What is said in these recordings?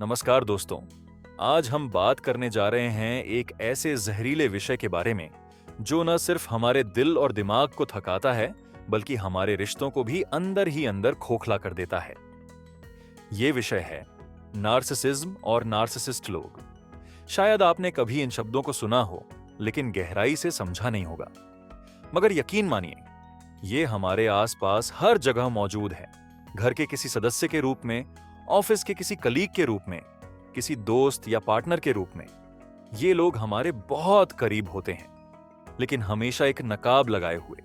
नमस्कार दोस्तों। आज हम बात करने जा रहे हैं एक ऐसे जहरीले विषय के बारे में जो न सिर्फ हमारे दिल और दिमाग को थकाता है बल्कि हमारे रिश्तों को भी अंदर ही अंदर खोखला कर देता है। ये विषय है नार्सिसिज्म और नार्सिसिस्ट लोग। शायद आपने कभी इन शब्दों को सुना हो लेकिन गहराई से समझा नहीं होगा। मगर यकीन मानिए, ये हमारे आसपास हर जगह मौजूद है। घर के किसी सदस्य के रूप में, ऑफिस के किसी कलीग के रूप में, किसी दोस्त या पार्टनर के रूप में। ये लोग हमारे बहुत करीब होते हैं, लेकिन हमेशा एक नकाब लगाए हुए।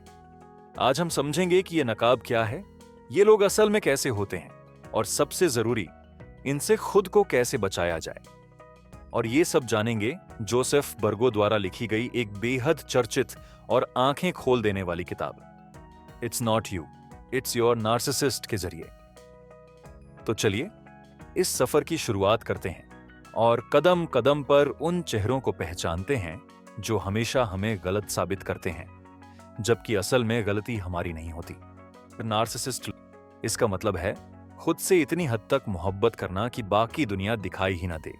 आज हम समझेंगे कि ये नकाब क्या है, ये लोग असल में कैसे होते हैं और सबसे जरूरी, इनसे खुद को कैसे बचाया जाए। और ये सब जानेंगे जोसेफ बर्गो द्वारा लिखी गई एक बेहद चर्चित और आंखें खोल देने वाली किताब it's not you, it's your narcissist के जरिए। तो चलिए इस सफर की शुरुआत करते हैं और कदम कदम पर उन चेहरों को पहचानते हैं जो हमेशा हमें गलत साबित करते हैं, जबकि असल में गलती हमारी नहीं होती। नार्सिसिस्ट, इसका मतलब है खुद से इतनी हद तक मोहब्बत करना कि बाकी दुनिया दिखाई ही ना दे।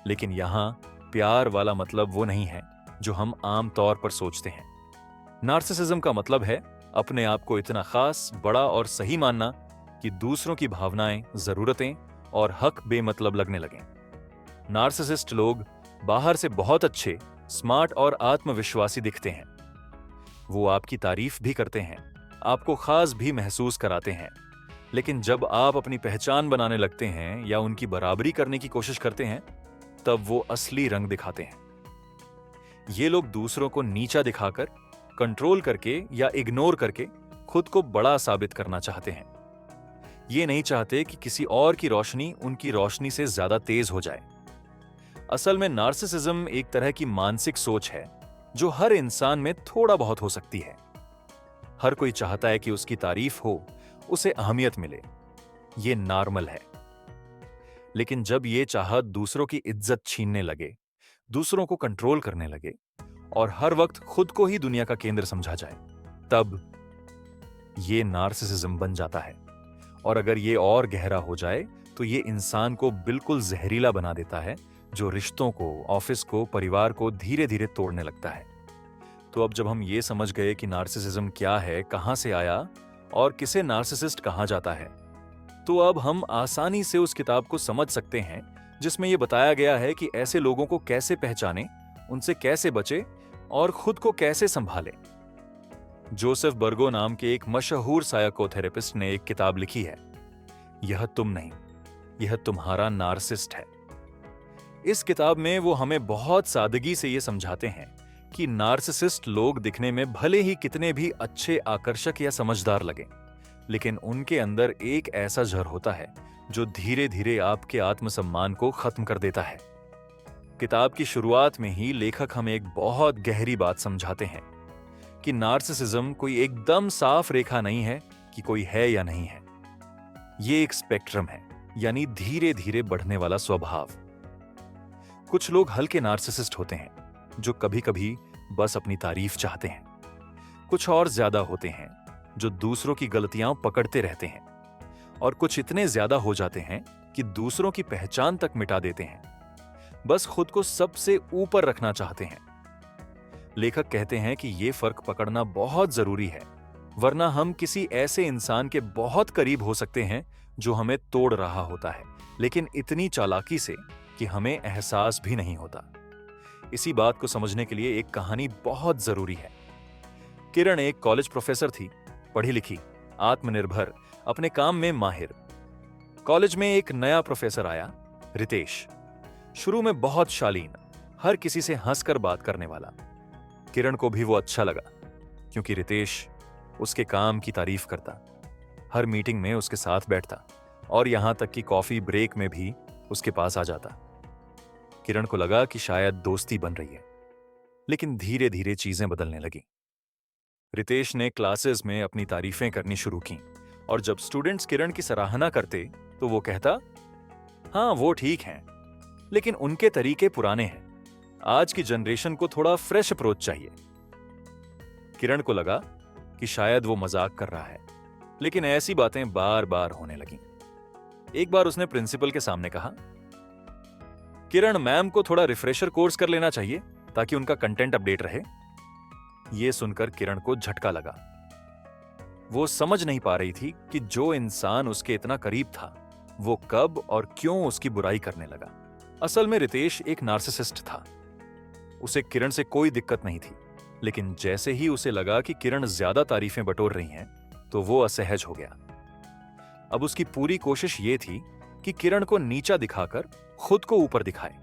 लेकिन यहां प्यार वाला मतलब वो नहीं है जो हम आम तौर पर सोचते हैं। नार्सिसिज्म का मतलब है अपने आप को इतना खास, बड़ा और सही मानना कि दूसरों की भावनाएं, जरूरतें और हक बेमतलब लगने लगें। नार्सिसिस्ट लोग बाहर से बहुत अच्छे, स्मार्ट और आत्मविश्वासी दिखते हैं। वो आपकी तारीफ भी करते हैं, आपको खास भी महसूस कराते हैं। लेकिन जब आप अपनी पहचान बनाने लगते हैं या उनकी बराबरी करने की कोशिश करते हैं, तब वो असली रंग दिखाते हैं। ये लोग दूसरों को नीचा दिखाकर, कंट्रोल करके या इग्नोर करके खुद को बड़ा साबित करना चाहते हैं। ये नहीं चाहते कि किसी और की रोशनी उनकी रोशनी से ज्यादा तेज हो जाए। असल में नार्सिसिज्म एक तरह की मानसिक सोच है जो हर इंसान में थोड़ा बहुत हो सकती है। हर कोई चाहता है कि उसकी तारीफ हो, उसे अहमियत मिले। ये नॉर्मल है। लेकिन जब ये चाहत दूसरों की इज्जत छीनने लगे, दूसरों को कंट्रोल करने लगे और हर वक्त खुद को ही दुनिया का केंद्र समझा जाए, तब ये नार्सिसिज्म बन जाता है। और अगर ये और गहरा हो जाए तो ये इंसान को बिल्कुल जहरीला बना देता है, जो रिश्तों को, ऑफिस को, परिवार को धीरे धीरे तोड़ने लगता है। तो अब जब हम ये समझ गए कि नार्सिसिज्म क्या है, कहां से आया और किसे नार्सिसिस्ट कहा जाता है, तो अब हम आसानी से उस किताब को समझ सकते हैं जिसमें यह बताया गया है कि ऐसे लोगों को कैसे पहचानें, उनसे कैसे बचें और खुद को कैसे संभालें। जोसेफ बर्गो नाम के एक मशहूर साइकोथेरेपिस्ट ने एक किताब लिखी है, यह तुम नहीं, यह तुम्हारा नार्सिस्ट है। इस किताब में वो हमें बहुत सादगी से ये समझाते हैं कि नार्सिसिस्ट लोग दिखने में भले ही कितने भी अच्छे, आकर्षक या समझदार लगें, लेकिन उनके अंदर एक ऐसा जहर होता है जो धीरे धीरे आपके आत्मसम्मान को खत्म कर देता है। किताब की शुरुआत में ही लेखक हमें एक बहुत गहरी बात समझाते हैं कि नार्सिसिज्म कोई एकदम साफ रेखा नहीं है कि कोई है या नहीं है। ये एक स्पेक्ट्रम है, यानी धीरे धीरे बढ़ने वाला स्वभाव। कुछ लोग हल्के नार्सिसिस्ट होते हैं जो कभी कभी बस अपनी तारीफ चाहते हैं। कुछ और ज्यादा होते हैं जो दूसरों की गलतियां पकड़ते रहते हैं। और कुछ इतने ज्यादा हो जाते हैं कि दूसरों की पहचान तक मिटा देते हैं, बस खुद को सबसे ऊपर रखना चाहते हैं। लेखक कहते हैं कि यह फर्क पकड़ना बहुत जरूरी है, वरना हम किसी ऐसे इंसान के बहुत करीब हो सकते हैं जो हमें तोड़ रहा होता है, लेकिन इतनी चालाकी से कि हमें एहसास भी नहीं होता। इसी बात को समझने के लिए एक कहानी बहुत जरूरी है। किरण एक कॉलेज प्रोफेसर थी, पढ़ी लिखी, आत्मनिर्भर, अपने काम में माहिर। कॉलेज में एक नया प्रोफेसर आया, रितेश। शुरू में बहुत शालीन, हर किसी से हंसकर बात करने वाला। किरण को भी वो अच्छा लगा क्योंकि रितेश उसके काम की तारीफ करता, हर मीटिंग में उसके साथ बैठता और यहां तक कि कॉफी ब्रेक में भी उसके पास आ जाता। किरण को लगा कि शायद दोस्ती बन रही है, लेकिन धीरे धीरे चीजें बदलने लगी। रितेश ने क्लासेस में अपनी तारीफें करनी शुरू की और जब स्टूडेंट्स किरण की सराहना करते तो वो कहता, हाँ वो ठीक हैं, लेकिन उनके तरीके पुराने हैं, आज की जनरेशन को थोड़ा फ्रेश अप्रोच चाहिए। किरण को लगा कि शायद वो मजाक कर रहा है, लेकिन ऐसी बातें बार बार होने लगीं। एक बार उसने प्रिंसिपल के सामने कहा, किरण मैम को थोड़ा रिफ्रेशर कोर्स कर लेना चाहिए ताकि उनका कंटेंट अपडेट रहे। यह सुनकर किरण को झटका लगा। वो समझ नहीं पा रही थी कि जो इंसान उसके इतना करीब था वो कब और क्यों उसकी बुराई करने लगा। असल में रितेश एक नार्सिसिस्ट था। उसे किरण से कोई दिक्कत नहीं थी, लेकिन जैसे ही उसे लगा कि किरण ज्यादा तारीफें बटोर रही हैं, तो वो असहज हो गया। अब उसकी पूरी कोशिश ये थी कि किरण को नीचा दिखाकर खुद को ऊपर दिखाए।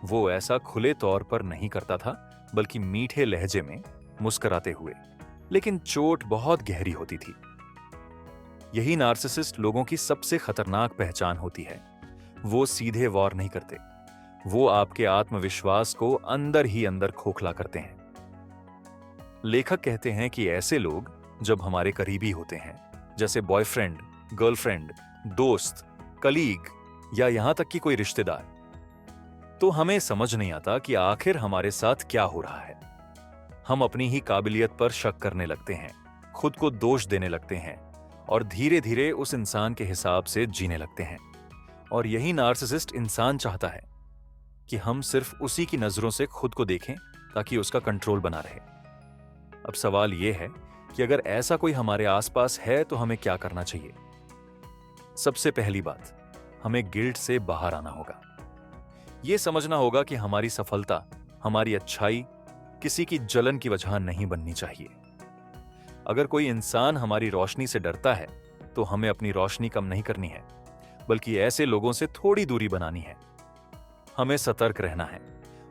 वो ऐसा खुले तौर पर नहीं करता था, बल्कि मीठे लहजे में, मुस्कुराते हुए, लेकिन चोट बहुत गहरी होती थी। यही नार्सिसिस्ट लोगों की सबसे खतरनाक पहचान होती है। वो सीधे वार नहीं करते, वो आपके आत्मविश्वास को अंदर ही अंदर खोखला करते हैं। लेखक कहते हैं कि ऐसे लोग जब हमारे करीबी होते हैं, जैसे बॉयफ्रेंड, गर्लफ्रेंड, दोस्त, कलीग या यहां तक कि कोई रिश्तेदार, तो हमें समझ नहीं आता कि आखिर हमारे साथ क्या हो रहा है। हम अपनी ही काबिलियत पर शक करने लगते हैं, खुद को दोष देने लगते हैं और धीरे धीरे उस इंसान के हिसाब से जीने लगते हैं। और यही नार्सिसिस्ट इंसान चाहता है कि हम सिर्फ उसी की नजरों से खुद को देखें ताकि उसका कंट्रोल बना रहे। अब सवाल यह है कि अगर ऐसा कोई हमारे आसपास है तो हमें क्या करना चाहिए। सबसे पहली बात, हमें गिल्ट से बाहर आना होगा। यह समझना होगा कि हमारी सफलता, हमारी अच्छाई किसी की जलन की वजह नहीं बननी चाहिए। अगर कोई इंसान हमारी रोशनी से डरता है तो हमें अपनी रोशनी कम नहीं करनी है, बल्कि ऐसे लोगों से थोड़ी दूरी बनानी है। हमें सतर्क रहना है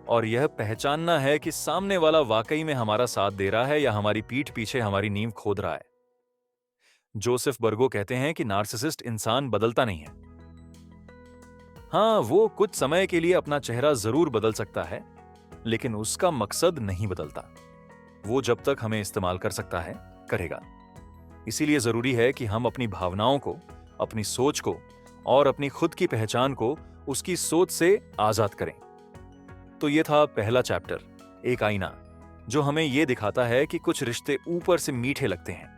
और यह पहचानना है कि सामने वाला वाकई में हमारा साथ दे रहा है या हमारी पीठ पीछे हमारी नींव खोद रहा है। जोसेफ बर्गो कहते हैं कि नार्सिसिस्ट इंसान बदलता नहीं है। हां, वो कुछ समय के लिए अपना चेहरा जरूर बदल सकता है, लेकिन उसका मकसद नहीं बदलता। वो जब तक हमें इस्तेमाल कर सकता है, करेगा। इसीलिए जरूरी है कि हम अपनी भावनाओं को, अपनी सोच को और अपनी खुद की पहचान को उसकी सोच से आजाद करें। तो ये था पहला चैप्टर, एक आईना, जो हमें यह दिखाता है कि कुछ रिश्ते ऊपर से मीठे लगते हैं,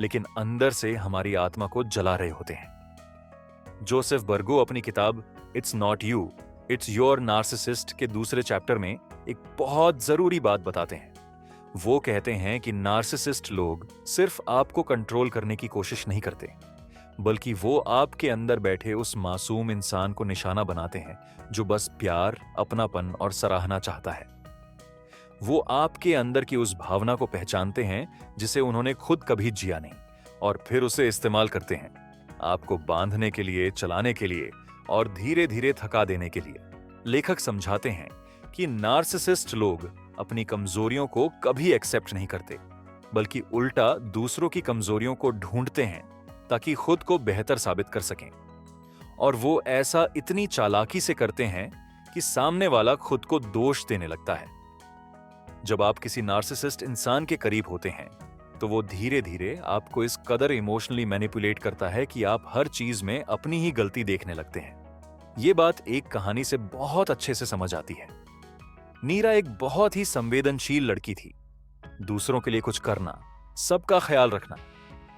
लेकिन अंदर से हमारी आत्मा को जला रहे होते हैं। जोसेफ बर्गो अपनी किताब it's not you, it's your narcissist के दूसरे चैप्टर में एक बहुत जरूरी बात बताते हैं। वो कहते हैं कि नार्सिसिस्ट लोग सिर्फ आपको कंट्रोल करने की कोशिश नहीं करते, बल्कि वो आपके अंदर बैठे उस मासूम इंसान को निशाना बनाते हैं जो बस प्यार, अपनापन और सराहना चाहता है। वो आपके अंदर की उस भावना को पहचानते हैं जिसे उन्होंने खुद कभी जिया नहीं, और फिर उसे इस्तेमाल करते हैं आपको बांधने के लिए, चलाने के लिए और धीरे धीरे थका देने के लिए। लेखक समझाते हैं कि नार्सिसिस्ट लोग अपनी कमजोरियों को कभी एक्सेप्ट नहीं करते, बल्कि उल्टा दूसरों की कमजोरियों को ढूंढते हैं ताकि खुद को बेहतर साबित कर सकें। और वो ऐसा इतनी चालाकी से करते हैं कि सामने वाला खुद को दोष देने लगता है। जब आप किसी नार्सिसिस्ट इंसान के करीब होते हैं तो वो धीरे धीरे आपको इस कदर इमोशनली मैनिपुलेट करता है कि आप हर चीज में अपनी ही गलती देखने लगते हैं। ये बात एक कहानी से बहुत अच्छे से समझ आती है। नीरा एक बहुत ही संवेदनशील लड़की थी। दूसरों के लिए कुछ करना, सबका ख्याल रखना,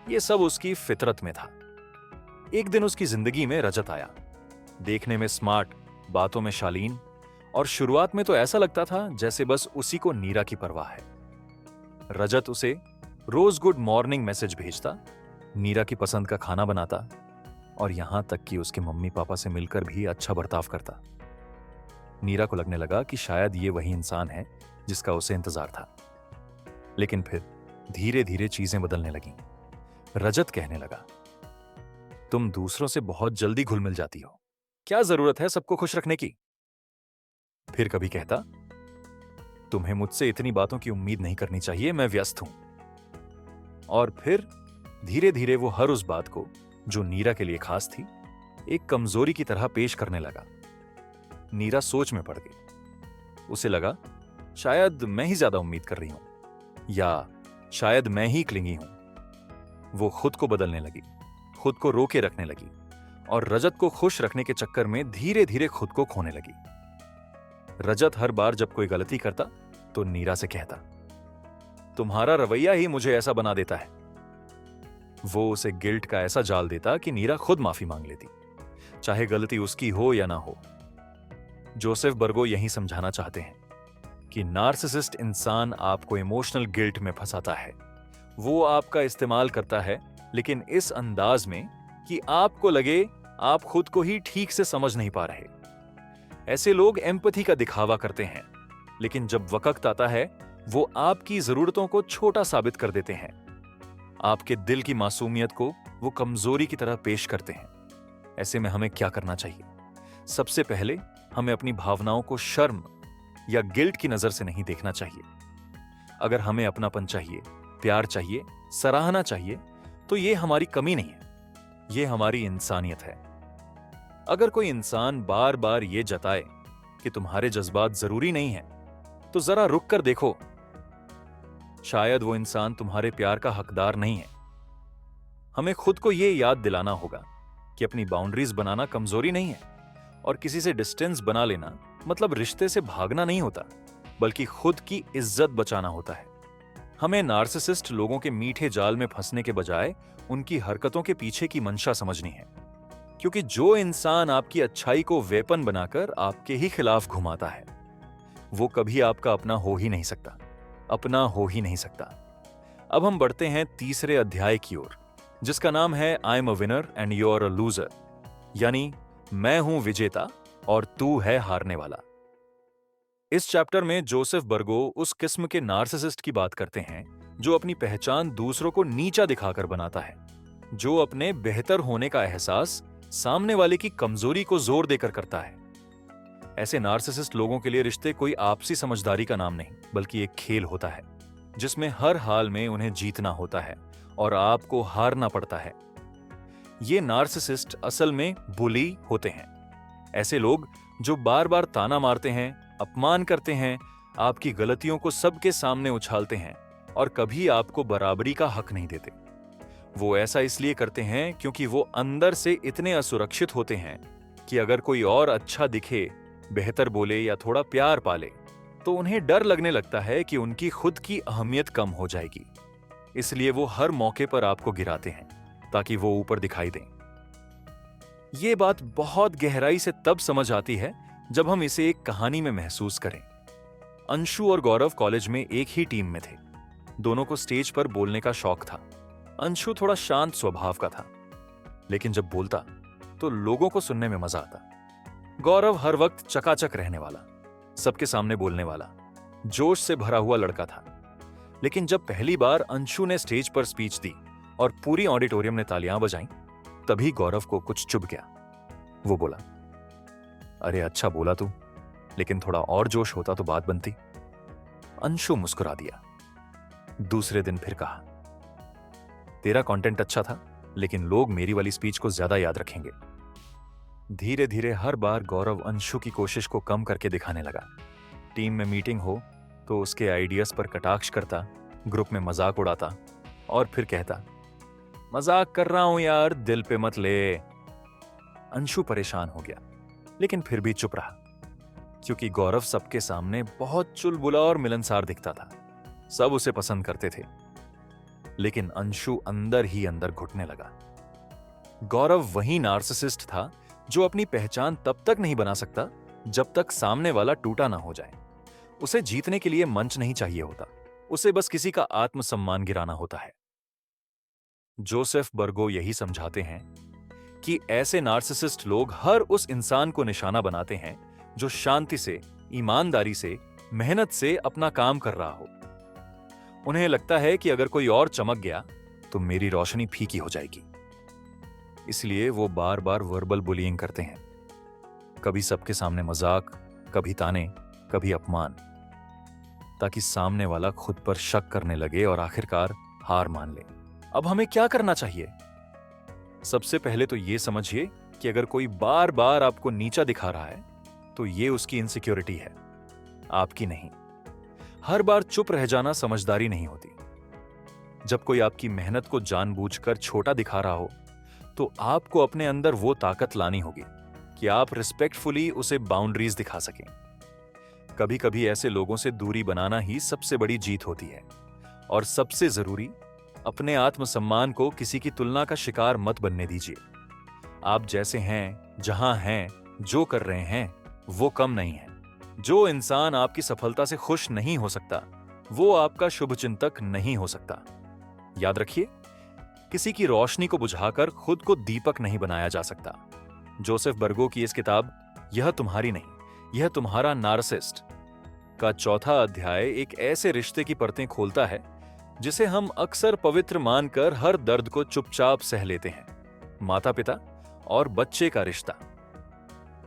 ये सब उसकी फितरत में था। एक दिन उसकी जिंदगी में रजत आया। देखने में स्मार्ट, बातों में शालीन, और शुरुआत में तो ऐसा लगता था जैसे बस उसी को नीरा की परवाह है। रजत उसे रोज गुड मॉर्निंग मैसेज भेजता, नीरा की पसंद का खाना बनाता और यहां तक कि उसके मम्मी पापा से मिलकर भी अच्छा बर्ताव करता। नीरा को लगने लगा कि शायद ये वही इंसान है जिसका उसे इंतजार था। लेकिन फिर धीरे धीरे चीजें बदलने लगीं। रजत कहने लगा, तुम दूसरों से बहुत जल्दी घुल मिल जाती हो, क्या जरूरत है सबको खुश रखने की। फिर कभी कहता, तुम्हें मुझसे इतनी बातों की उम्मीद नहीं करनी चाहिए, मैं व्यस्त हूं। और फिर धीरे धीरे वो हर उस बात को जो नीरा के लिए खास थी, एक कमजोरी की तरह पेश करने लगा। नीरा सोच में पड़ गई। उसे लगा शायद मैं ही ज्यादा उम्मीद कर रही हूं, या शायद मैं ही क्लिंगी हूं। वो खुद को बदलने लगी, खुद को रोके रखने लगी और रजत को खुश रखने के चक्कर में धीरे धीरे खुद को खोने लगी। रजत हर बार जब कोई गलती करता तो नीरा से कहता, तुम्हारा रवैया ही मुझे ऐसा बना देता है। वो उसे गिल्ट का ऐसा जाल देता कि नीरा खुद माफी मांग लेती, चाहे गलती उसकी हो या ना हो। जोसेफ बर्गो यही समझाना चाहते हैं कि नार्सिसिस्ट इंसान आपको इमोशनल गिल्ट में फंसाता है। वो आपका इस्तेमाल करता है, लेकिन इस अंदाज में कि आपको लगे आप खुद को ही ठीक से समझ नहीं पा रहे। ऐसे लोग एम्पैथी का दिखावा करते हैं, लेकिन जब वक्त आता है वो आपकी जरूरतों को छोटा साबित कर देते हैं। आपके दिल की मासूमियत को वो कमजोरी की तरह पेश करते हैं। ऐसे में हमें क्या करना चाहिए? सबसे पहले हमें अपनी भावनाओं को शर्म या गिल्ट की नजर से नहीं देखना चाहिए। अगर हमें अपनापन चाहिए, प्यार चाहिए, सराहना चाहिए, तो ये हमारी कमी नहीं है, ये हमारी इंसानियत है। अगर कोई इंसान बार बार ये जताए कि तुम्हारे जज्बात जरूरी नहीं है, तो जरा रुक कर देखो, शायद वो इंसान तुम्हारे प्यार का हकदार नहीं है। हमें खुद को ये याद दिलाना होगा कि अपनी बाउंड्रीज बनाना कमजोरी नहीं है, और किसी से डिस्टेंस बना लेना मतलब रिश्ते से भागना नहीं होता, बल्कि खुद की इज्जत बचाना होता है। हमें नार्सिसिस्ट लोगों के मीठे जाल में फंसने के बजाय उनकी हरकतों के पीछे की मंशा समझनी है, क्योंकि जो इंसान आपकी अच्छाई को वेपन बनाकर आपके ही खिलाफ घुमाता है, वो कभी आपका अपना हो ही नहीं सकता, अपना हो ही नहीं सकता। अब हम बढ़ते हैं तीसरे अध्याय की ओर, जिसका नाम है I am a winner and you are a loser, यानी मैं हूं विजेता और तू है हारने वाला। इस चैप्टर में जोसेफ बर्गो उस किस्म के नार्सिसिस्ट की बात करते हैं जो अपनी पहचान दूसरों को नीचा दिखाकर बनाता है, जो अपने बेहतर होने का एहसास सामने वाले की कमजोरी को जोर देकर करता है। ऐसे नार्सिसिस्ट लोगों के लिए रिश्ते कोई आपसी समझदारी का नाम नहीं, बल्कि एक खेल होता है जिसमें हर हाल में उन्हें जीतना होता है और आपको हारना पड़ता है। ये नार्सिसिस्ट असल में बुली होते हैं, ऐसे लोग जो बार बार ताना मारते हैं, अपमान करते हैं, आपकी गलतियों को सबके सामने उछालते हैं और कभी आपको बराबरी का हक नहीं देते। वो ऐसा इसलिए करते हैं क्योंकि वो अंदर से इतने असुरक्षित होते हैं कि अगर कोई और अच्छा दिखे, बेहतर बोले या थोड़ा प्यार पाले, तो उन्हें डर लगने लगता है कि उनकी खुद की अहमियत कम हो जाएगी। इसलिए वो हर मौके पर आपको गिराते हैं ताकि वो ऊपर दिखाई दें। ये बात बहुत गहराई से तब समझ आती है जब हम इसे एक कहानी में महसूस करें। अंशु और गौरव कॉलेज में एक ही टीम में थे। दोनों को स्टेज पर बोलने का शौक था। अंशु थोड़ा शांत स्वभाव का था, लेकिन जब बोलता तो लोगों को सुनने में मजा आता। गौरव हर वक्त चकाचक रहने वाला, सबके सामने बोलने वाला, जोश से भरा हुआ लड़का था। लेकिन जब पहली बार अंशु ने स्टेज पर स्पीच दी और पूरी ऑडिटोरियम ने तालियां बजाईं, तभी गौरव को कुछ चुभ गया। वो बोला, अरे अच्छा बोला तू, लेकिन थोड़ा और जोश होता तो बात बनती। अंशु मुस्कुरा दिया। दूसरे दिन फिर कहा, तेरा कंटेंट अच्छा था, लेकिन लोग मेरी वाली स्पीच को ज्यादा याद रखेंगे। धीरे धीरे हर बार गौरव अंशु की कोशिश को कम करके दिखाने लगा। टीम में मीटिंग हो तो उसके आइडियाज पर कटाक्ष करता, ग्रुप में मजाक उड़ाता और फिर कहता, मजाक कर रहा हूं यार, दिल पे मत ले। अंशु परेशान हो गया, लेकिन फिर भी चुप रहा, क्योंकि गौरव सबके सामने बहुत चुलबुला और मिलनसार दिखता था। सब उसे पसंद करते थे, लेकिन अंशु अंदर ही अंदर घुटने लगा। गौरव वही नार्सिसिस्ट था जो अपनी पहचान तब तक नहीं बना सकता जब तक सामने वाला टूटा ना हो जाए। उसे जीतने के लिए मंच नहीं चाहिए होता, उसे बस किसी का आत्मसम्मान गिराना होता है। जोसेफ बर्गो यही समझाते हैं कि ऐसे नार्सिसिस्ट लोग हर उस इंसान को निशाना बनाते हैं जो शांति से, ईमानदारी से, मेहनत से अपना काम कर रहा हो। उन्हें लगता है कि अगर कोई और चमक गया तो मेरी रोशनी फीकी हो जाएगी। इसलिए वो बार बार वर्बल बुलिंग करते हैं, कभी सबके सामने मजाक, कभी ताने, कभी अपमान, ताकि सामने वाला खुद पर शक करने लगे और आखिरकार हार मान ले। अब हमें क्या करना चाहिए? सबसे पहले तो ये समझिए कि अगर कोई बार बार आपको नीचा दिखा रहा है तो ये उसकी इनसिक्योरिटी है, आपकी नहीं। हर बार चुप रह जाना समझदारी नहीं होती। जब कोई आपकी मेहनत को जानबूझकर छोटा दिखा रहा हो तो आपको अपने अंदर वो ताकत लानी होगी कि आप रिस्पेक्टफुली उसे बाउंड्रीज दिखा सकें। कभी कभी ऐसे लोगों से दूरी बनाना ही सबसे बड़ी जीत होती है। और सबसे जरूरी, अपने आत्मसम्मान को किसी की तुलना का शिकार मत बनने दीजिए। आप जैसे हैं, जहां हैं, जो कर रहे हैं, वो कम नहीं है। जो इंसान आपकी सफलता से खुश नहीं हो सकता, वो आपका शुभचिंतक नहीं हो सकता। याद रखिए, किसी की रोशनी को बुझाकर खुद को दीपक नहीं बनाया जा सकता। जोसेफ बर्गो की इस किताब यह तुम्हारी नहीं, यह तुम्हारा नार्सिसिस्ट का चौथा अध्याय एक ऐसे रिश्ते की परतें खोलता है जिसे हम अक्सर पवित्र मानकर हर दर्द को चुपचाप सह लेते हैं। माता पिता और बच्चे का रिश्ता।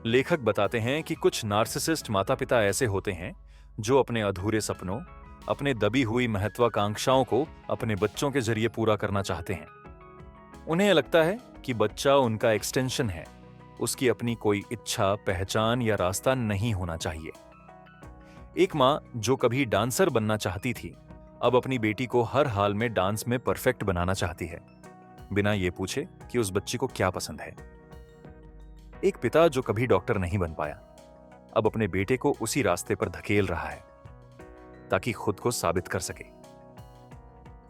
लेखक बताते हैं कि कुछ नार्सिसिस्ट माता पिता ऐसे होते हैं जो अपने अधूरे सपनों, अपने दबी हुई महत्वाकांक्षाओं को अपने बच्चों के जरिए पूरा करना चाहते हैं। उन्हें लगता है कि बच्चा उनका एक्सटेंशन है, उसकी अपनी कोई इच्छा, पहचान या रास्ता नहीं होना चाहिए। एक माँ जो कभी डांसर बनना चाहती थी, अब अपनी बेटी को हर हाल में डांस में परफेक्ट बनाना चाहती है, बिना ये पूछे कि उस बच्ची को क्या पसंद है। एक पिता जो कभी डॉक्टर नहीं बन पाया, अब अपने बेटे को उसी रास्ते पर धकेल रहा है ताकि खुद को साबित कर सके।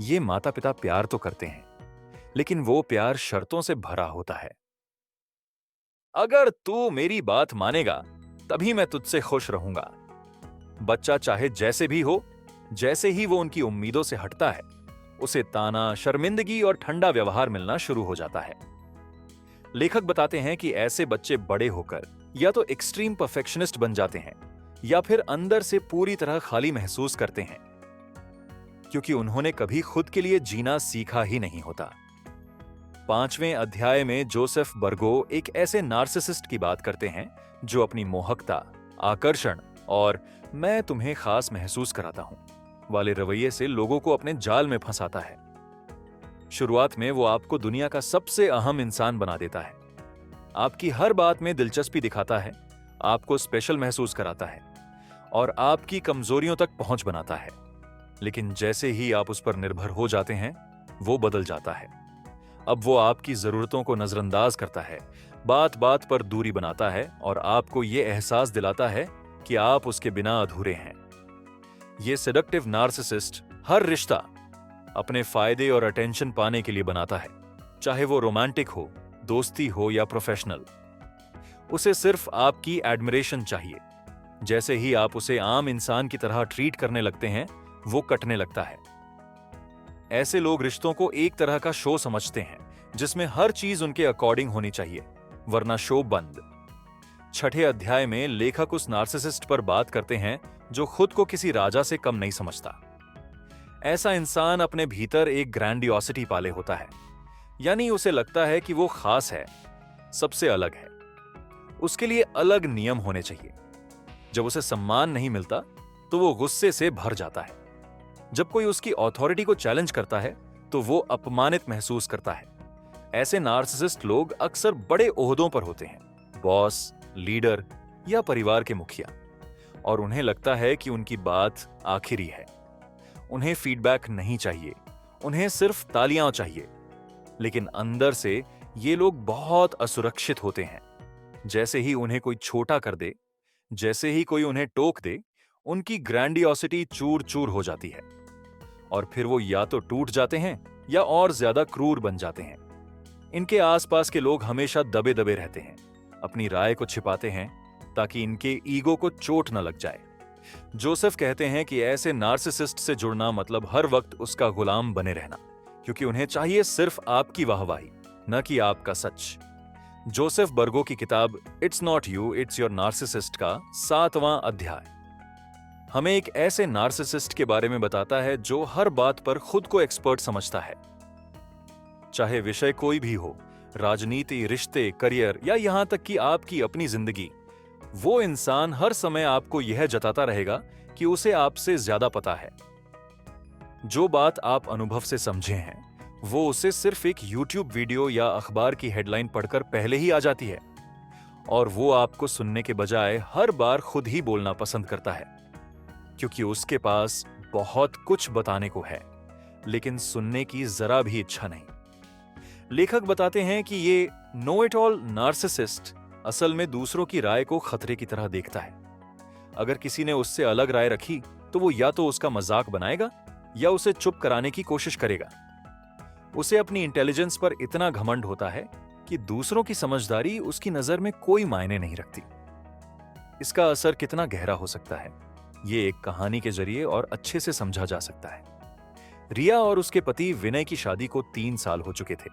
ये माता पिता प्यार तो करते हैं, लेकिन वो प्यार शर्तों से भरा होता है। अगर तू मेरी बात मानेगा तभी मैं तुझसे खुश रहूंगा। बच्चा चाहे जैसे भी हो, जैसे ही वो उनकी उम्मीदों से हटता है, उसे ताना, शर्मिंदगी और ठंडा व्यवहार मिलना शुरू हो जाता है। लेखक बताते हैं कि ऐसे बच्चे बड़े होकर या तो एक्सट्रीम परफेक्शनिस्ट बन जाते हैं या फिर अंदर से पूरी तरह खाली महसूस करते हैं, क्योंकि उन्होंने कभी खुद के लिए जीना सीखा ही नहीं होता। 5वें अध्याय में जोसेफ बर्गो एक ऐसे नार्सिसिस्ट की बात करते हैं जो अपनी मोहकता, आकर्षण और मैं तुम्हें खास महसूस कराता हूं वाले रवैये से लोगों को अपने जाल में फंसाता है। शुरुआत में वो आपको दुनिया का सबसे अहम इंसान बना देता है, आपकी हर बात में दिलचस्पी दिखाता है, आपको स्पेशल महसूस कराता है और आपकी कमजोरियों तक पहुंच बनाता है। लेकिन जैसे ही आप उस पर निर्भर हो जाते हैं, वो बदल जाता है। अब वो आपकी जरूरतों को नजरअंदाज करता है, बात बात पर दूरी बनाता है और आपको ये एहसास दिलाता है कि आप उसके बिना अधूरे हैं। ये सेडक्टिव नार्सिसिस्ट हर रिश्ता अपने फायदे और अटेंशन पाने के लिए बनाता है, चाहे वो रोमांटिक हो, दोस्ती हो या प्रोफेशनल। उसे सिर्फ आपकी एडमिरेशन चाहिए। जैसे ही आप उसे आम इंसान की तरह ट्रीट करने लगते हैं, वो कटने लगता है। ऐसे लोग रिश्तों को एक तरह का शो समझते हैं जिसमें हर चीज उनके अकॉर्डिंग होनी चाहिए, वरना शो बंद। 6ठे अध्याय में लेखक उस नार्सिसिस्ट पर बात करते हैं जो खुद को किसी राजा से कम नहीं समझता। ऐसा इंसान अपने भीतर एक ग्रैंडियोसिटी पाले होता है, यानी उसे लगता है कि वो खास है, सबसे अलग है, उसके लिए अलग नियम होने चाहिए। जब उसे सम्मान नहीं मिलता तो वो गुस्से से भर जाता है। जब कोई उसकी अथॉरिटी को चैलेंज करता है तो वो अपमानित महसूस करता है। ऐसे नार्सिसिस्ट लोग अक्सर बड़े ओहदों पर होते हैं, बॉस, लीडर या परिवार के मुखिया, और उन्हें लगता है कि उनकी बात आखिरी है। उन्हें फीडबैक नहीं चाहिए, उन्हें सिर्फ तालियां चाहिए। लेकिन अंदर से ये लोग बहुत असुरक्षित होते हैं। जैसे ही उन्हें कोई छोटा कर दे, जैसे ही कोई उन्हें टोक दे, उनकी ग्रैंडियोसिटी चूर चूर हो जाती है और फिर वो या तो टूट जाते हैं या और ज्यादा क्रूर बन जाते हैं। इनके आसपास के लोग हमेशा दबे दबे रहते हैं, अपनी राय को छिपाते हैं ताकि इनके ईगो को चोट न लग जाए। जोसेफ कहते हैं कि ऐसे नार्सिसिस्ट से जुड़ना मतलब हर वक्त उसका गुलाम बने रहना, क्योंकि उन्हें चाहिए सिर्फ आपकी वाहवाही, न कि आपका सच। जोसेफ बर्गो की किताब it's not you, it's your narcissist का 7वां अध्याय हमें एक ऐसे नार्सिसिस्ट के बारे में बताता है जो हर बात पर खुद को एक्सपर्ट समझता है। चाहे विषय कोई भी हो, राजनीति, रिश्ते, करियर या यहां तक कि आपकी अपनी जिंदगी, वो इंसान हर समय आपको यह जताता रहेगा कि उसे आपसे ज्यादा पता है। जो बात आप अनुभव से समझे हैं, वो उसे सिर्फ एक YouTube वीडियो या अखबार की हेडलाइन पढ़कर पहले ही आ जाती है, और वो आपको सुनने के बजाय हर बार खुद ही बोलना पसंद करता है, क्योंकि उसके पास बहुत कुछ बताने को है, लेकिन सुनने की जरा भी इच्छा नहीं। लेखक बताते हैं कि ये नो इट ऑल नार्सिसिस्ट असल में दूसरों की राय को खतरे की तरह देखता है। अगर किसी ने उससे अलग राय रखी तो वो या तो उसका मजाक बनाएगा या उसे चुप कराने की कोशिश करेगा। उसे अपनी इंटेलिजेंस पर इतना घमंड होता है कि दूसरों की समझदारी उसकी नजर में कोई मायने नहीं रखती। इसका असर कितना गहरा हो सकता है, ये एक कहानी के जरिए और अच्छे से समझा जा सकता है। रिया और उसके पति विनय की शादी को 3 साल हो चुके थे।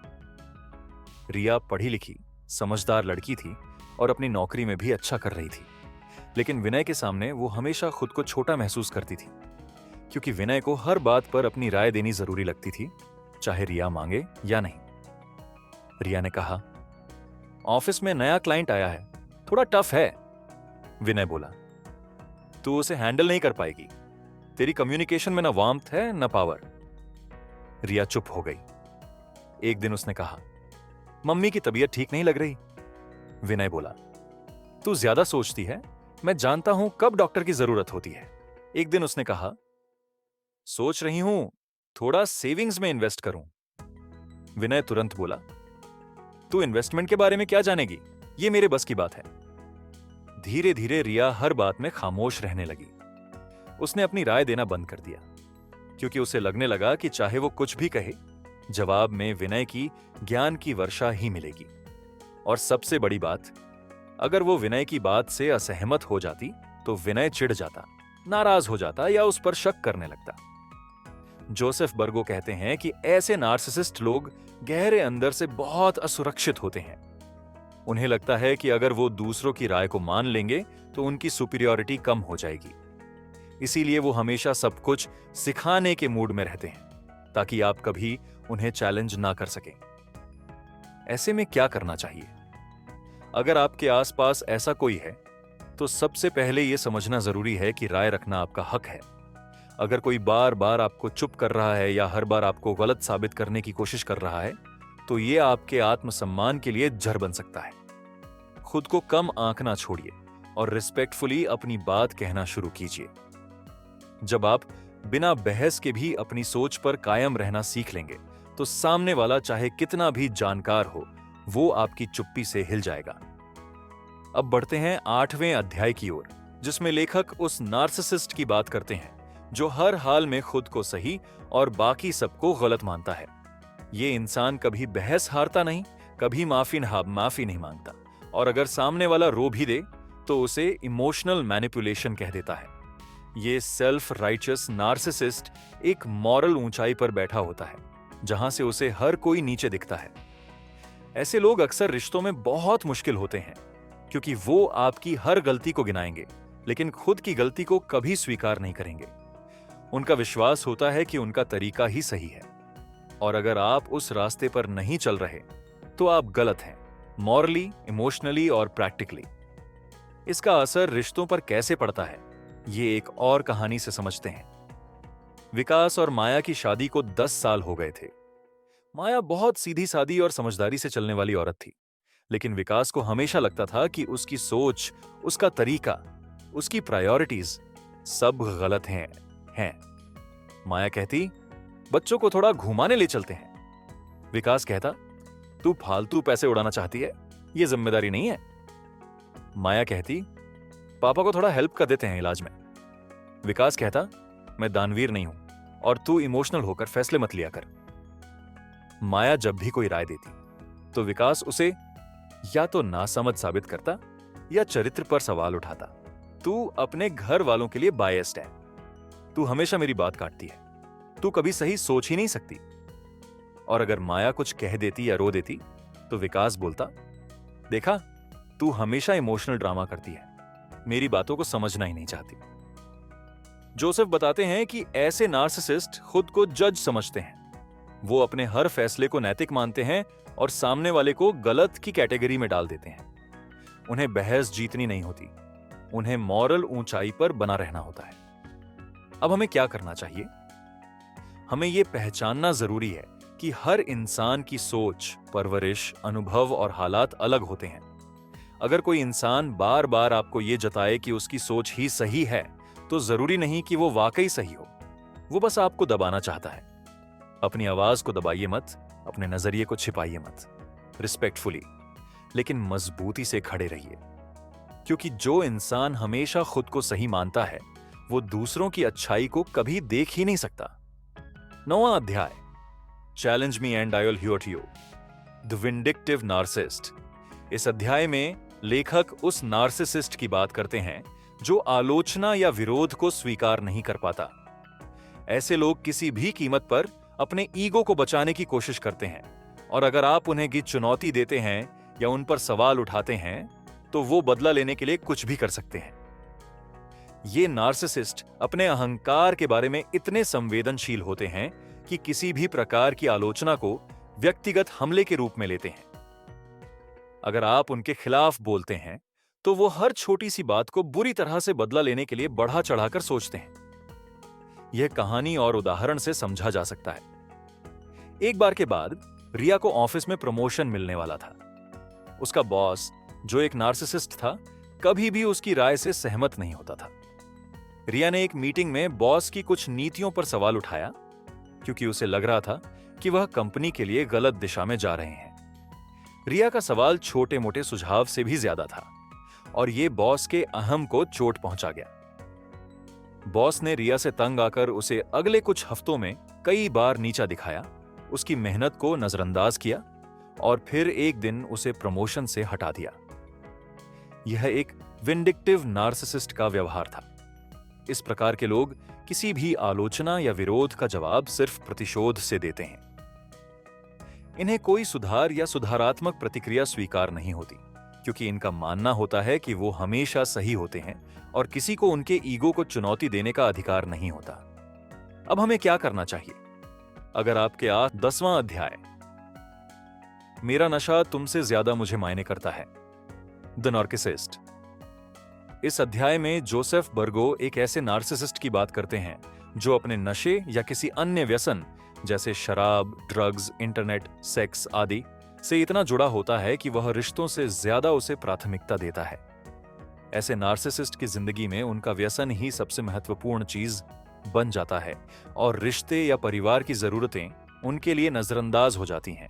रिया पढ़ी लिखी, समझदार लड़की थी और अपनी नौकरी में भी अच्छा कर रही थी। लेकिन विनय के सामने वो हमेशा खुद को छोटा महसूस करती थी, क्योंकि विनय को हर बात पर अपनी राय देनी जरूरी लगती थी, चाहे रिया मांगे या नहीं। रिया ने कहा, ऑफिस में नया क्लाइंट आया है, थोड़ा टफ है। विनय बोला, तू उसे हैंडल नहीं कर पाएगी। तेरी कम्युनिकेशन में ना वार्मथ है ना पावर। रिया चुप हो गई। एक दिन उसने कहा, मम्मी की तबीयत ठीक नहीं लग रही। विनय बोला, तू ज्यादा सोचती है, मैं जानता हूं कब डॉक्टर की जरूरत होती है। एक दिन उसने कहा, सोच रही हूं थोड़ा सेविंग्स में इन्वेस्ट करूं। विनय तुरंत बोला, तू इन्वेस्टमेंट के बारे में क्या जानेगी, ये मेरे बस की बात है। धीरे धीरे रिया हर बात में खामोश रहने लगी। उसने अपनी राय देना बंद कर दिया, क्योंकि उसे लगने लगा कि चाहे वो कुछ भी कहे, जवाब में विनय की ज्ञान की वर्षा ही मिलेगी। और सबसे बड़ी बात, अगर वो विनय की बात से असहमत हो जाती तो विनय चिढ़ जाता, नाराज हो जाता या उस पर शक करने लगता। जोसेफ बर्गो कहते हैं कि ऐसे नार्सिसिस्ट लोग गहरे अंदर से बहुत असुरक्षित होते हैं। उन्हें लगता है कि अगर वो दूसरों की राय को मान लेंगे तो उनकी सुपीरियरिटी कम हो जाएगी। इसीलिए वो हमेशा सब कुछ सिखाने के मूड में रहते हैं, ताकि आप कभी उन्हें चैलेंज ना कर सकें। ऐसे में क्या करना चाहिए? अगर आपके आसपास ऐसा कोई है, तो सबसे पहले यह समझना जरूरी है कि राय रखना आपका हक है। अगर कोई बार बार आपको चुप कर रहा है या हर बार आपको गलत साबित करने की कोशिश कर रहा है, तो यह आपके आत्मसम्मान के लिए जहर बन सकता है। खुद को कम आंकना छोड़िए और रिस्पेक्टफुली अपनी बात कहना शुरू कीजिए। जब आप बिना बहस के भी अपनी सोच पर कायम रहना सीख लेंगे, तो सामने वाला चाहे कितना भी जानकार हो, वो आपकी चुप्पी से हिल जाएगा। अब बढ़ते हैं 8वें अध्याय की ओर, जिसमें लेखक उस नार्सिसिस्ट की बात करते हैं जो हर हाल में खुद को सही और बाकी सबको गलत मानता है। ये इंसान कभी बहस हारता नहीं, कभी माफी नहीं मांगता, और अगर सामने वाला रो भी दे तो उसे इमोशनल मैनिपुलेशन कह देता है। ये सेल्फ राइचियस नार्सिसिस्ट एक मॉरल ऊंचाई पर बैठा होता है, जहां से उसे हर कोई नीचे दिखता है। ऐसे लोग अक्सर रिश्तों में बहुत मुश्किल होते हैं, क्योंकि वो आपकी हर गलती को गिनाएंगे, लेकिन खुद की गलती को कभी स्वीकार नहीं करेंगे। उनका विश्वास होता है कि उनका तरीका ही सही है, और अगर आप उस रास्ते पर नहीं चल रहे तो आप गलत हैं, मॉरली, इमोशनली और प्रैक्टिकली। इसका असर रिश्तों पर कैसे पड़ता है, ये एक और कहानी से समझते हैं। विकास और माया की शादी को 10 साल हो गए थे। माया बहुत सीधी सादी और समझदारी से चलने वाली औरत थी, लेकिन विकास को हमेशा लगता था कि उसकी सोच, उसका तरीका, उसकी प्रायोरिटीज सब गलत हैं। माया कहती, बच्चों को थोड़ा घुमाने ले चलते हैं। विकास कहता, तू फालतू पैसे उड़ाना चाहती है, ये जिम्मेदारी नहीं है। माया कहती, पापा को थोड़ा हेल्प कर देते हैं इलाज में। विकास कहता, मैं दानवीर नहीं हूं और तू इमोशनल होकर फैसले मत लिया कर। माया जब भी कोई राय देती तो विकास उसे या तो नासमझ साबित करता या चरित्र पर सवाल उठाता। तू अपने घर वालों के लिए बायस्ड है, तू हमेशा मेरी बात काटती है, तू कभी सही सोच ही नहीं सकती। और अगर माया कुछ कह देती या रो देती तो विकास बोलता, देखा, तू हमेशा इमोशनल ड्रामा करती है, मेरी बातों को समझना ही नहीं चाहती। जोसेफ बताते हैं कि ऐसे नार्सिसिस्ट खुद को जज समझते हैं। वो अपने हर फैसले को नैतिक मानते हैं और सामने वाले को गलत की कैटेगरी में डाल देते हैं। उन्हें बहस जीतनी नहीं होती, उन्हें मॉरल ऊंचाई पर बना रहना होता है। अब हमें क्या करना चाहिए? हमें यह पहचानना जरूरी है कि हर इंसान की सोच, परवरिश, अनुभव और हालात अलग होते हैं। अगर कोई इंसान बार बार आपको यह जताए कि उसकी सोच ही सही है, तो जरूरी नहीं कि वो वाकई सही हो। वो बस आपको दबाना चाहता है। अपनी आवाज को दबाइए मत, अपने नजरिए को छिपाइए मत। रिस्पेक्टफुली लेकिन मजबूती से खड़े रहिए, क्योंकि जो इंसान हमेशा खुद को सही मानता है, वो दूसरों की अच्छाई को कभी देख ही नहीं सकता। 9वां अध्याय, challenge me and I will hurt you, the vindictive narcissist. इस अध्याय में लेखक उस नार्सिसिस्ट की बात करते हैं जो आलोचना या विरोध को स्वीकार नहीं कर पाता। ऐसे लोग किसी भी कीमत पर अपने ईगो को बचाने की कोशिश करते हैं, और अगर आप उन्हें की चुनौती देते हैं या उन पर सवाल उठाते हैं तो वो बदला लेने के लिए कुछ भी कर सकते हैं। ये नार्सिसिस्ट अपने अहंकार के बारे में इतने संवेदनशील होते हैं कि किसी भी प्रकार की आलोचना को व्यक्तिगत हमले के रूप में लेते हैं। अगर आप उनके खिलाफ बोलते हैं तो वो हर छोटी सी बात को बुरी तरह से बदला लेने के लिए बढ़ा चढ़ाकर सोचते हैं। यह कहानी और उदाहरण से समझा जा सकता है। एक बार के बाद रिया को ऑफिस में प्रमोशन मिलने वाला था। उसका बॉस, जो एक नार्सिसिस्ट था, कभी भी उसकी राय से सहमत नहीं होता था। रिया ने एक मीटिंग में बॉस की कुछ नीतियों पर सवाल उठाया, क्योंकि उसे लग रहा था कि वह कंपनी के लिए गलत दिशा में जा रहे हैं। रिया का सवाल छोटे मोटे सुझाव से भी ज्यादा था, और यह बॉस के अहम को चोट पहुंचा गया। बॉस ने रिया से तंग आकर उसे अगले कुछ हफ्तों में कई बार नीचा दिखाया, उसकी मेहनत को नजरअंदाज किया और फिर एक दिन उसे प्रमोशन से हटा दिया। यह एक विंडिक्टिव नार्सिसिस्ट का व्यवहार था। इस प्रकार के लोग किसी भी आलोचना या विरोध का जवाब सिर्फ प्रतिशोध से देते हैं। इन्हें कोई सुधार या सुधारात्मक प्रतिक्रिया स्वीकार नहीं होती, क्योंकि इनका मानना होता है कि वो हमेशा सही होते हैं और किसी को उनके ईगो को चुनौती देने का अधिकार नहीं होता। अब हमें क्या करना चाहिए? अगर आपके 10वां अध्याय, मेरा नशा तुमसे ज्यादा मुझे मायने करता है, द नार्सिसिस्ट। इस अध्याय में जोसेफ बर्गो एक ऐसे नार्सिसिस्ट की बात करते हैं जो अपने नशे या किसी अन्य व्यसन जैसे शराब, ड्रग्स, इंटरनेट, सेक्स आदि से इतना जुड़ा होता है कि वह रिश्तों से ज्यादा उसे प्राथमिकता देता है। ऐसे नार्सिसिस्ट की जिंदगी में उनका व्यसन ही सबसे महत्वपूर्ण चीज बन जाता है और रिश्ते या परिवार की जरूरतें उनके लिए नजरअंदाज हो जाती हैं।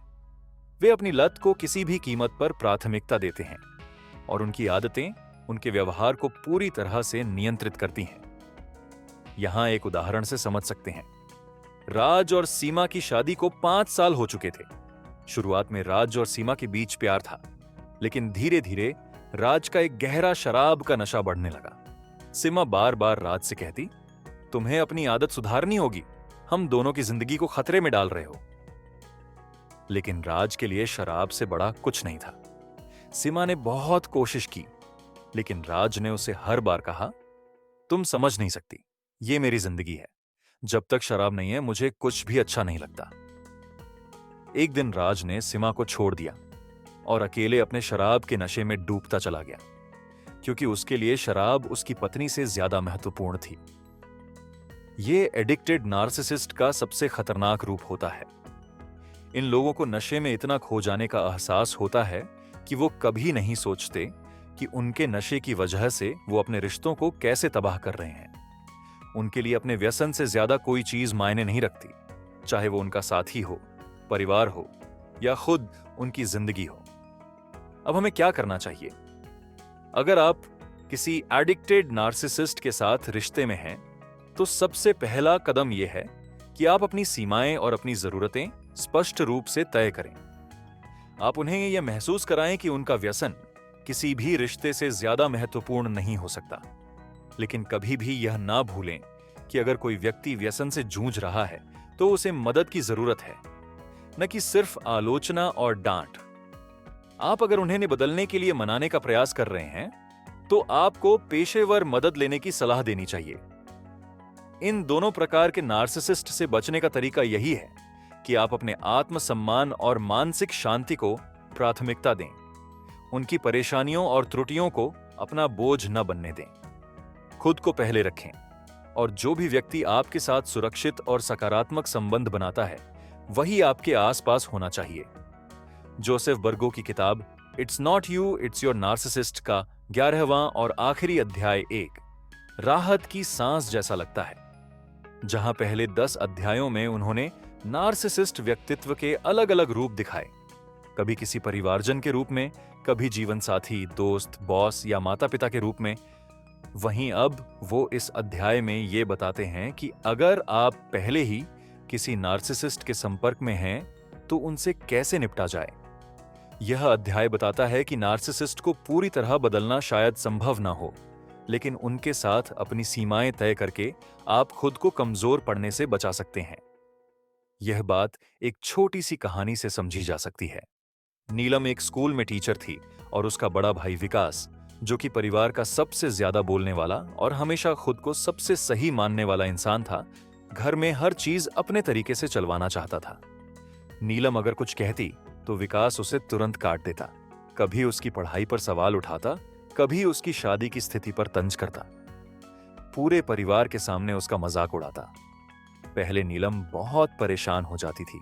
वे अपनी लत को किसी भी कीमत पर प्राथमिकता देते हैं और उनकी आदतें उनके व्यवहार को पूरी तरह से नियंत्रित करती हैं। यहां एक उदाहरण से समझ सकते हैं। राज और सीमा की शादी को 5 साल हो चुके थे। शुरुआत में राज और सीमा के बीच प्यार था, लेकिन धीरे धीरे राज का एक गहरा शराब का नशा बढ़ने लगा। सीमा बार बार राज से कहती, तुम्हें अपनी आदत सुधारनी होगी, हम दोनों की जिंदगी को खतरे में डाल रहे हो। लेकिन राज के लिए शराब से बड़ा कुछ नहीं था। सीमा ने बहुत कोशिश की, लेकिन राज ने उसे हर बार कहा, तुम समझ नहीं सकती, ये मेरी जिंदगी है, जब तक शराब नहीं है मुझे कुछ भी अच्छा नहीं लगता। एक दिन राज ने सीमा को छोड़ दिया और अकेले अपने शराब के नशे में डूबता चला गया, क्योंकि उसके लिए शराब उसकी पत्नी से ज्यादा महत्वपूर्ण थी। ये एडिक्टेड नार्सिसिस्ट का सबसे खतरनाक रूप होता है। इन लोगों को नशे में इतना खो जाने का एहसास होता है कि वो कभी नहीं सोचते कि उनके नशे की वजह से वो अपने रिश्तों को कैसे तबाह कर रहे हैं। उनके लिए अपने व्यसन से ज्यादा कोई चीज मायने नहीं रखती, चाहे वो उनका साथी हो, परिवार हो या खुद उनकी जिंदगी हो। अब हमें क्या करना चाहिए? अगर आप किसी एडिक्टेड नार्सिसिस्ट के साथ रिश्ते में हैं, तो सबसे पहला कदम यह है कि आप अपनी सीमाएं और अपनी जरूरतें स्पष्ट रूप से तय करें। आप उन्हें यह महसूस कराएं कि उनका व्यसन किसी भी रिश्ते से ज्यादा महत्वपूर्ण नहीं हो सकता। लेकिन कभी भी यह ना भूलें कि अगर कोई व्यक्ति व्यसन से जूझ रहा है तो उसे मदद की जरूरत है, न कि सिर्फ आलोचना और डांट। आप अगर उन्हें बदलने के लिए मनाने का प्रयास कर रहे हैं, तो आपको पेशेवर मदद लेने की सलाह देनी चाहिए। इन दोनों प्रकार के नार्सिसिस्ट से बचने का तरीका यही है कि आप अपने आत्मसम्मान और मानसिक शांति को प्राथमिकता दें। उनकी परेशानियों और त्रुटियों को अपना बोझ न बनने दें। खुद को पहले रखें, और जो भी व्यक्ति आपके साथ सुरक्षित और सकारात्मक संबंध बनाता है, वही आपके आसपास होना चाहिए। जोसेफ बर्गो की किताब it's not you it's your narcissist का 11वां और आखिरी अध्याय एक राहत की सांस जैसा लगता है। जहां पहले 10 अध्यायों में उन्होंने नार्सिसिस्ट व्यक्तित्व के अलग अलग रूप दिखाए, कभी किसी परिवारजन के रूप में, कभी जीवन साथी, दोस्त, बॉस या माता पिता के रूप में, वहीं अब वो इस अध्याय में ये बताते हैं कि अगर आप पहले ही किसी नार्सिसिस्ट के संपर्क में हैं, तो उनसे कैसे निपटा जाए। यह अध्याय बताता है कि नार्सिसिस्ट को पूरी तरह बदलना शायद संभव ना हो, लेकिन उनके साथ अपनी सीमाएं तय करके आप खुद को कमजोर पड़ने से बचा सकते हैं। यह बात एक छोटी सी कहानी से समझी जा सकती है। नीलम एक स्कूल में टीचर थी और उसका बड़ा भाई विकास, जो कि परिवार का सबसे ज्यादा बोलने वाला और हमेशा खुद को सबसे सही मानने वाला इंसान था, घर में हर चीज अपने तरीके से चलवाना चाहता था। नीलम अगर कुछ कहती तो विकास उसे तुरंत काट देता, कभी उसकी पढ़ाई पर सवाल उठाता, कभी उसकी शादी की स्थिति पर तंज करता, पूरे परिवार के सामने उसका मजाक उड़ाता। पहले नीलम बहुत परेशान हो जाती थी,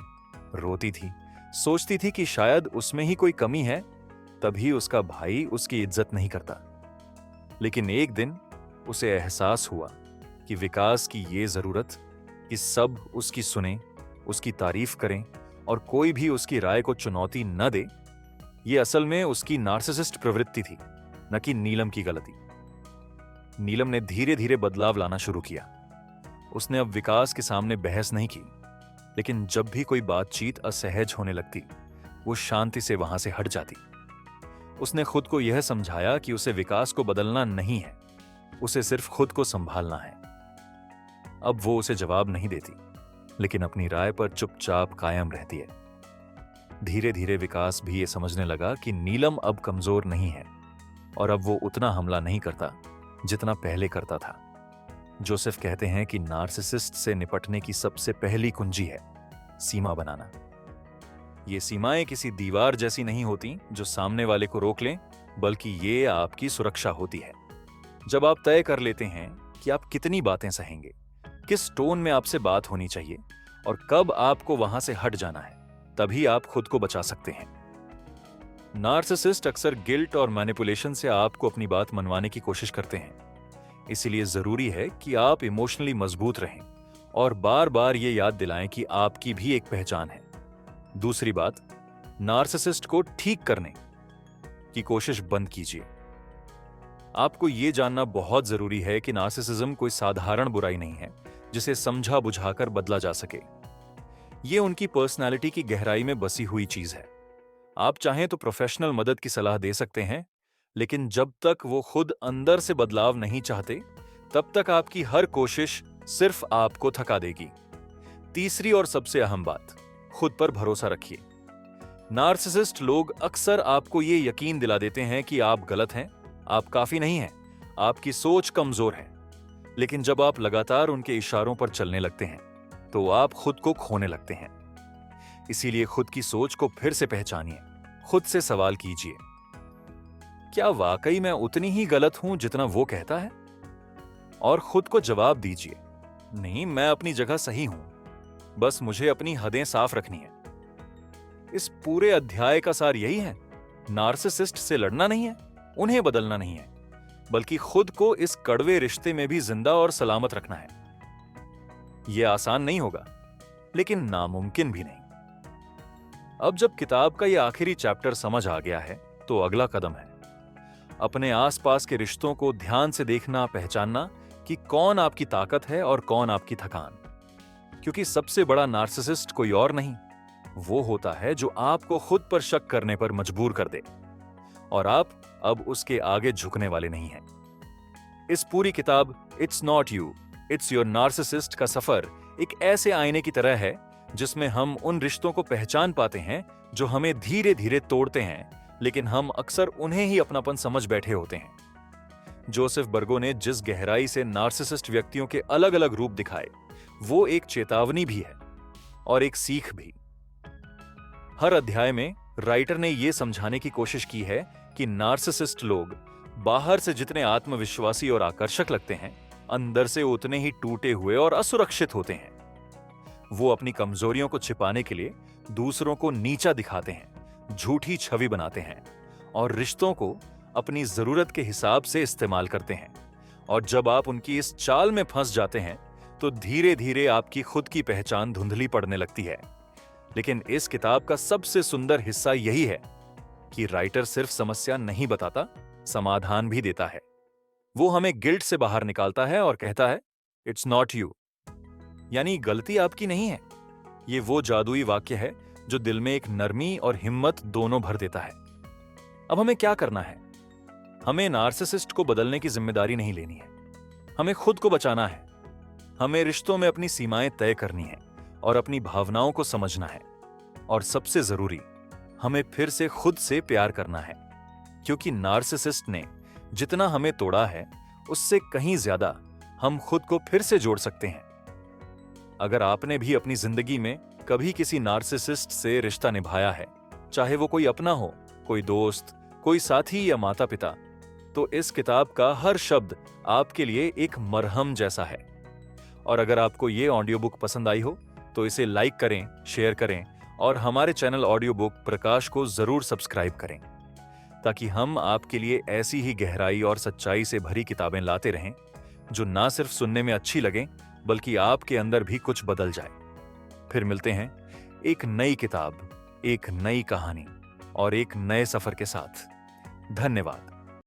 रोती थी, सोचती थी कि शायद उसमें ही कोई कमी है, तभी उसका भाई उसकी इज्जत नहीं करता। लेकिन एक दिन उसे एहसास हुआ कि विकास की ये जरूरत कि सब उसकी सुने, उसकी तारीफ करें और कोई भी उसकी राय को चुनौती न दे, ये असल में उसकी नार्सिसिस्ट प्रवृत्ति थी, न कि नीलम की गलती। नीलम ने धीरे धीरे बदलाव लाना शुरू किया। उसने अब विकास के सामने बहस नहीं की, लेकिन जब भी कोई बातचीत असहज होने लगती, वो शांति से वहां से हट जाती। उसने खुद को यह समझाया कि उसे विकास को बदलना नहीं है, उसे सिर्फ खुद को संभालना है। अब वो उसे जवाब नहीं देती, लेकिन अपनी राय पर चुपचाप कायम रहती है। धीरे धीरे विकास भी ये समझने लगा कि नीलम अब कमजोर नहीं है और अब वो उतना हमला नहीं करता जितना पहले करता था। जोसेफ कहते हैं कि नार्सिसिस्ट से निपटने की सबसे पहली कुंजी है सीमा बनाना। ये सीमाएं किसी दीवार जैसी नहीं होती जो सामने वाले को रोक लें, बल्कि ये आपकी सुरक्षा होती है। जब आप तय कर लेते हैं कि आप कितनी बातें सहेंगे, किस टोन में आपसे बात होनी चाहिए और कब आपको वहां से हट जाना है, तभी आप खुद को बचा सकते हैं। नार्सिसिस्ट अक्सर गिल्ट और मैनिपुलेशन से आपको अपनी बात मनवाने की कोशिश करते हैं। इसीलिए जरूरी है कि आप इमोशनली मजबूत रहें और बार बार ये याद दिलाएं कि आपकी भी एक पहचान है। दूसरी बात, नार्सिसिस्ट को ठीक करने की कोशिश बंद कीजिए। आपको यह जानना बहुत जरूरी है कि नार्सिसिज्म कोई साधारण बुराई नहीं है जिसे समझा बुझाकर बदला जा सके। यह उनकी पर्सनालिटी की गहराई में बसी हुई चीज है। आप चाहें तो प्रोफेशनल मदद की सलाह दे सकते हैं, लेकिन जब तक वो खुद अंदर से बदलाव नहीं चाहते, तब तक आपकी हर कोशिश सिर्फ आपको थका देगी। तीसरी और सबसे अहम बात, खुद पर भरोसा रखिए। नार्सिसिस्ट लोग अक्सर आपको ये यकीन दिला देते हैं कि आप गलत हैं, आप काफी नहीं हैं, आपकी सोच कमजोर है। लेकिन जब आप लगातार उनके इशारों पर चलने लगते हैं, तो आप खुद को खोने लगते हैं। इसीलिए खुद की सोच को फिर से पहचानिए, खुद से सवाल कीजिए, क्या वाकई मैं उतनी ही गलत हूं जितना वो कहता है? और खुद को जवाब दीजिए, नहीं, मैं अपनी जगह सही हूं, बस मुझे अपनी हदें साफ रखनी है। इस पूरे अध्याय का सार यही है, नार्सिसिस्ट से लड़ना नहीं है, उन्हें बदलना नहीं है, बल्कि खुद को इस कड़वे रिश्ते में भी जिंदा और सलामत रखना है। यह आसान नहीं होगा, लेकिन नामुमकिन भी नहीं। अब जब किताब का यह आखिरी चैप्टर समझ आ गया है, तो अगला कदम है अपने आसपास के रिश्तों को ध्यान से देखना, पहचानना कि कौन आपकी ताकत है और कौन आपकी थकान। क्योंकि सबसे बड़ा नार्सिसिस्ट कोई और नहीं, वो होता है जो आपको खुद पर शक करने पर मजबूर कर दे, और आप अब उसके आगे झुकने वाले नहीं हैं। इस पूरी किताब it's not you, it's your narcissist का सफर एक ऐसे आईने की तरह है जिसमें हम उन रिश्तों को पहचान पाते हैं जो हमें धीरे धीरे तोड़ते हैं, लेकिन हम अक्सर उन्हें ही अपनापन समझ बैठे होते हैं। जोसेफ बर्गो ने जिस गहराई से नार्सिसिस्ट व्यक्तियों के अलग अलग रूप दिखाए, वो एक चेतावनी भी है और एक सीख भी। हर अध्याय में राइटर ने यह समझाने की कोशिश की है कि नार्सिसिस्ट लोग बाहर से जितने आत्मविश्वासी और आकर्षक लगते हैं, अंदर से उतने ही टूटे हुए और असुरक्षित होते हैं। वो अपनी कमजोरियों को छिपाने के लिए दूसरों को नीचा दिखाते हैं, झूठी छवि बनाते हैं और रिश्तों को अपनी जरूरत के हिसाब से इस्तेमाल करते हैं। और जब आप उनकी इस चाल में फंस जाते हैं, तो धीरे धीरे आपकी खुद की पहचान धुंधली पड़ने लगती है। लेकिन इस किताब का सबसे सुंदर हिस्सा यही है कि राइटर सिर्फ समस्या नहीं बताता, समाधान भी देता है। वो हमें गिल्ट से बाहर निकालता है और कहता है, इट्स नॉट यू, यानी गलती आपकी नहीं है। ये वो जादुई वाक्य है जो दिल में एक नरमी और हिम्मत दोनों भर देता है। अब हमें क्या करना है? हमें नार्सिसिस्ट को बदलने की जिम्मेदारी नहीं लेनी है। हमें खुद को बचाना है। हमें रिश्तों में अपनी सीमाएं तय करनी है और अपनी भावनाओं को समझना है। और सबसे जरूरी, हमें फिर से खुद से प्यार करना है, क्योंकि नार्सिसिस्ट ने जितना हमें तोड़ा है उससे कहीं ज्यादा हम खुद को फिर से जोड़ सकते हैं। अगर आपने भी अपनी जिंदगी में कभी किसी नार्सिसिस्ट से रिश्ता निभाया है, चाहे वो कोई अपना हो, कोई दोस्त, कोई साथी या माता पिता, तो इस किताब का हर शब्द आपके लिए एक मरहम जैसा है। और अगर आपको ये ऑडियो बुक पसंद आई हो तो इसे लाइक करें, शेयर करें और हमारे चैनल ऑडियो बुक प्रकाश को जरूर सब्सक्राइब करें, ताकि हम आपके लिए ऐसी ही गहराई और सच्चाई से भरी किताबें लाते रहें जो ना सिर्फ सुनने में अच्छी लगें बल्कि आपके अंदर भी कुछ बदल जाए। फिर मिलते हैं एक नई किताब, एक नई कहानी और एक नए सफर के साथ। धन्यवाद।